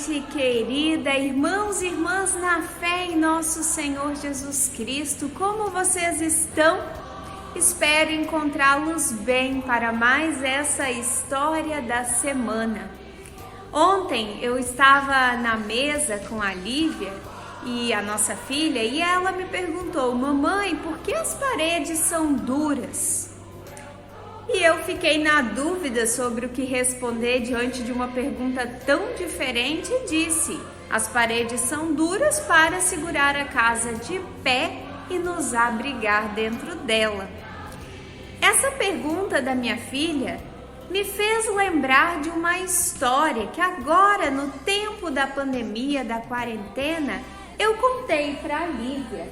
gente querida, irmãos e irmãs na fé em nosso Senhor Jesus Cristo, como vocês estão? Espero encontrá-los bem para mais essa história da semana. Ontem eu estava na mesa com a Lívia e a nossa filha e ela me perguntou: mamãe, por que as paredes são duras? E eu fiquei na dúvida sobre o que responder diante de uma pergunta tão diferente e disse: as paredes são duras para segurar a casa de pé e nos abrigar dentro dela. Essa pergunta da minha filha me fez lembrar de uma história que agora, no tempo da pandemia, da quarentena, eu contei para a Lívia.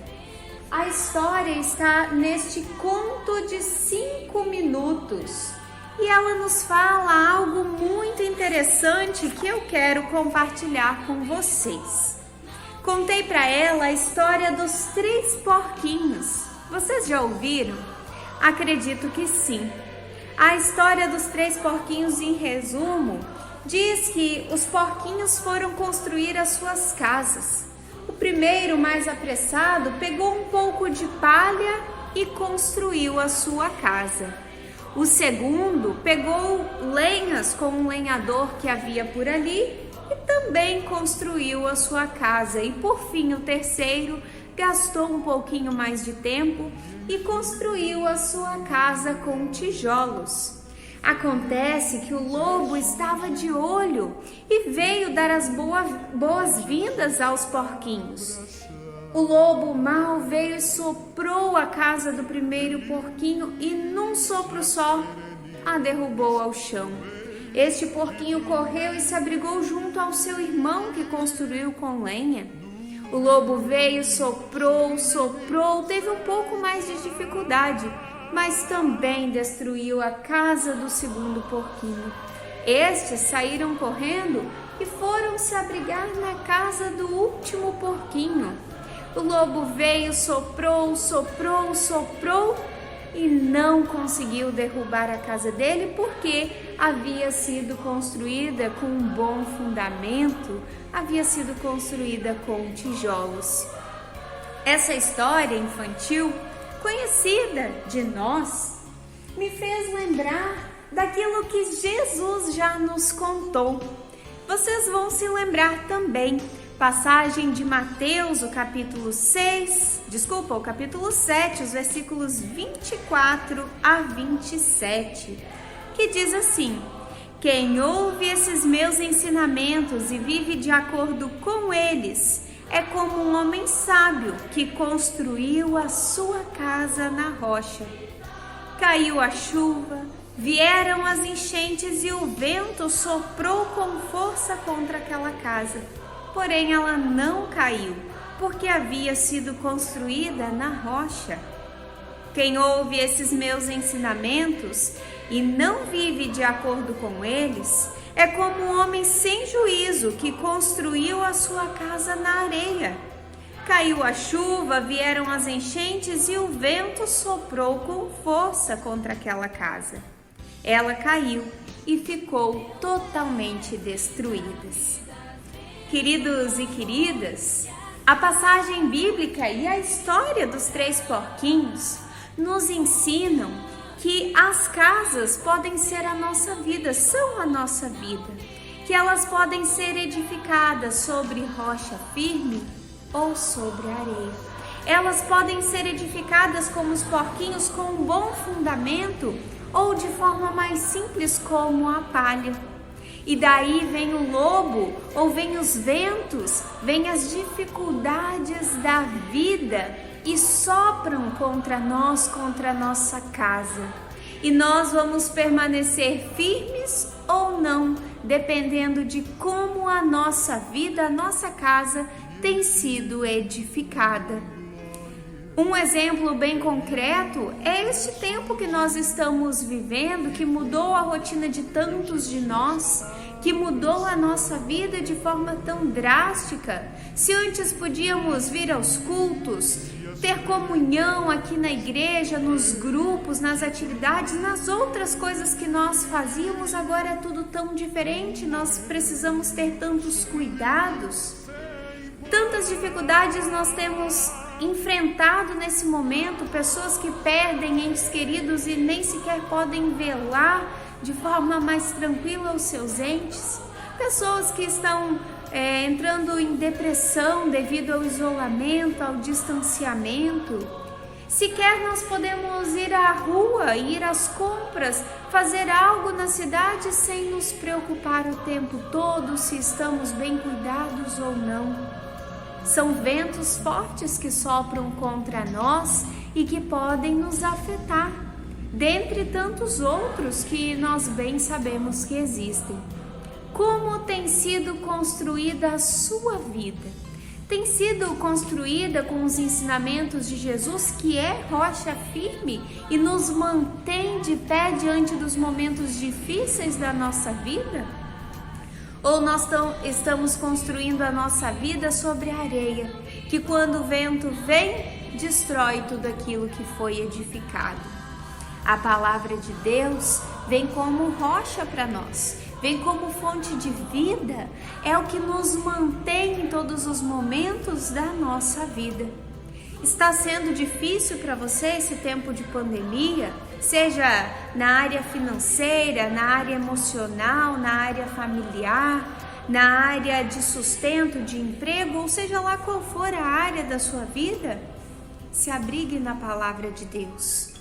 A história está neste conto de 5 minutos e ela nos fala algo muito interessante que eu quero compartilhar com vocês. Contei para ela a história dos 3 porquinhos. Vocês já ouviram? Acredito que sim. A história dos 3 porquinhos, em resumo, diz que os porquinhos foram construir as suas casas. O primeiro, mais apressado, pegou um pouco de palha e construiu a sua casa. O segundo pegou lenhas com um lenhador que havia por ali e também construiu a sua casa. E por fim, o terceiro gastou um pouquinho mais de tempo e construiu a sua casa com tijolos. Acontece que o lobo estava de olho e veio dar as boas-vindas aos porquinhos. O lobo mau veio e soprou a casa do primeiro porquinho e num sopro só a derrubou ao chão. Este porquinho correu e se abrigou junto ao seu irmão que construiu com lenha. O lobo veio, soprou, teve um pouco mais de dificuldade, mas também destruiu a casa do segundo porquinho. Estes saíram correndo e foram se abrigar na casa do último porquinho. O lobo veio, soprou e não conseguiu derrubar a casa dele porque havia sido construída com um bom fundamento, havia sido construída com tijolos. Essa história infantil, conhecida de nós, me fez lembrar daquilo que Jesus já nos contou. Vocês vão se lembrar também, passagem de Mateus, o capítulo 7, os versículos 24 a 27, que diz assim: quem ouve esses meus ensinamentos e vive de acordo com eles, é como um homem sábio que construiu a sua casa na rocha. Caiu a chuva, vieram as enchentes e o vento soprou com força contra aquela casa. Porém, ela não caiu, porque havia sido construída na rocha. Quem ouve esses meus ensinamentos e não vive de acordo com eles, é como um homem sem juízo que construiu a sua casa na areia. Caiu a chuva, vieram as enchentes e o vento soprou com força contra aquela casa. Ela caiu e ficou totalmente destruída. Queridos e queridas, a passagem bíblica e a história dos 3 porquinhos nos ensinam que as casas podem ser a nossa vida, são a nossa vida, que elas podem ser edificadas sobre rocha firme ou sobre areia. Elas podem ser edificadas como os porquinhos com um bom fundamento ou de forma mais simples como a palha. E daí vem o lobo, ou vem os ventos, vem as dificuldades da vida e sopram contra nós, contra a nossa casa. E nós vamos permanecer firmes ou não, dependendo de como a nossa vida, a nossa casa tem sido edificada. Um exemplo bem concreto é este tempo que nós estamos vivendo, que mudou a rotina de tantos de nós, que mudou a nossa vida de forma tão drástica. Se antes podíamos vir aos cultos, ter comunhão aqui na igreja, nos grupos, nas atividades, nas outras coisas que nós fazíamos, agora é tudo tão diferente, nós precisamos ter tantos cuidados. Tantas dificuldades nós temos enfrentado nesse momento, pessoas que perdem entes queridos e nem sequer podem velar de forma mais tranquila os seus entes, pessoas que estão entrando em depressão devido ao isolamento, ao distanciamento. Sequer nós podemos ir à rua, ir às compras, fazer algo na cidade sem nos preocupar o tempo todo se estamos bem cuidados ou não. São ventos fortes que sopram contra nós e que podem nos afetar, dentre tantos outros que nós bem sabemos que existem. Como tem sido construída a sua vida? Tem sido construída com os ensinamentos de Jesus, que é rocha firme e nos mantém de pé diante dos momentos difíceis da nossa vida? Ou nós estamos construindo a nossa vida sobre a areia, que quando o vento vem, destrói tudo aquilo que foi edificado? A palavra de Deus vem como rocha para nós, vem como fonte de vida, é o que nos mantém em todos os momentos da nossa vida. Está sendo difícil para você esse tempo de pandemia, seja na área financeira, na área emocional, na área familiar, na área de sustento, de emprego, ou seja lá qual for a área da sua vida? Se abrigue na palavra de Deus.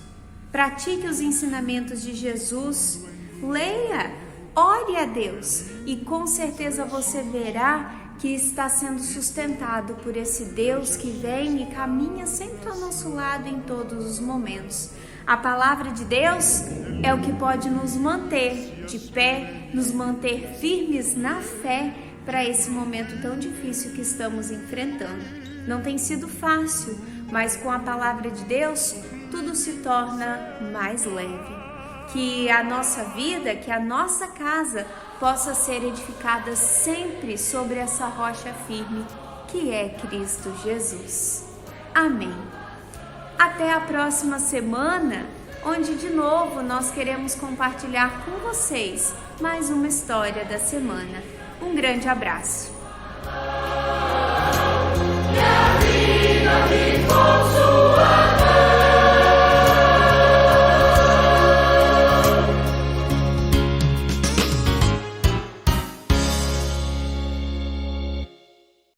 Pratique os ensinamentos de Jesus, leia, ore a Deus e com certeza você verá que está sendo sustentado por esse Deus que vem e caminha sempre ao nosso lado em todos os momentos. A palavra de Deus é o que pode nos manter de pé, nos manter firmes na fé para esse momento tão difícil que estamos enfrentando. Não tem sido fácil, mas com a palavra de Deus tudo se torna mais leve. Que a nossa vida, que a nossa casa possa ser edificada sempre sobre essa rocha firme, que é Cristo Jesus. Amém. Até a próxima semana, onde de novo nós queremos compartilhar com vocês mais uma história da semana. Um grande abraço.